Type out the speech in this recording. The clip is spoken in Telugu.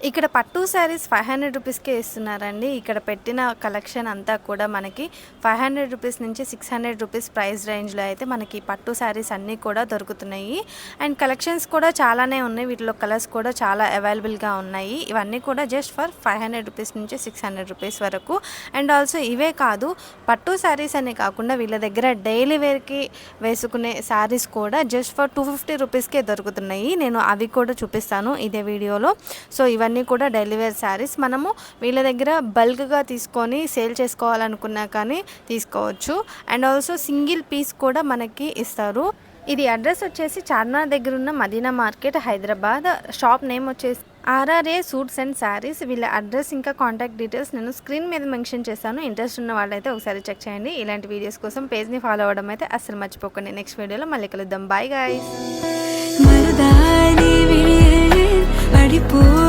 ఇక్కడ పట్టు శారీస్ 500 రూపీస్కే ఇస్తున్నారండి. ఇక్కడ పెట్టిన కలెక్షన్ అంతా కూడా మనకి 500 రూపీస్ నుంచి 600 రూపీస్ ప్రైస్ రేంజ్లో అయితే మనకి పట్టు శారీస్ అన్నీ కూడా దొరుకుతున్నాయి. అండ్ కలెక్షన్స్ కూడా చాలానే ఉన్నాయి. వీటిలో కలర్స్ కూడా చాలా అవైలబుల్గా ఉన్నాయి. ఇవన్నీ కూడా జస్ట్ ఫర్ 500 రూపీస్ నుంచి 600 రూపీస్ వరకు. అండ్ ఆల్సో ఇవే కాదు, పట్టు శారీస్ అనే కాకుండా వీళ్ళ దగ్గర డైలీ వేర్కి వేసుకునే శారీస్ కూడా జస్ట్ ఫర్ 250 రూపీస్కే దొరుకుతున్నాయి. నేను అవి కూడా చూపిస్తాను ఇదే వీడియోలో. సో ఇవన్నీ కూడా డైలీ వేర్ శారీస్ మనము వీళ్ళ దగ్గర బల్క్గా తీసుకొని సేల్ చేసుకోవాలనుకున్నా కానీ తీసుకోవచ్చు. అండ్ ఆల్సో సింగిల్ పీస్ కూడా మనకి ఇస్తారు. ఇది అడ్రస్ వచ్చేసి చార్మినార్ దగ్గర ఉన్న Madina market, Hyderabad. Shop name వచ్చేసి ఆర్ఆర్ఏ సూట్స్ అండ్ శారీస్. వీళ్ళ అడ్రస్ ఇంకా కాంటాక్ట్ డీటెయిల్స్ నేను స్క్రీన్ మీద మెన్షన్ చేస్తాను. ఇంట్రెస్ట్ ఉన్న వాళ్ళైతే ఒకసారి చెక్ చేయండి. ఇలాంటి వీడియోస్ కోసం పేజ్ని ఫాలో అవ్వడం అయితే అస్సలు మర్చిపోకండి. నెక్స్ట్ వీడియోలో మళ్ళీ కలుద్దాం. Bye guys.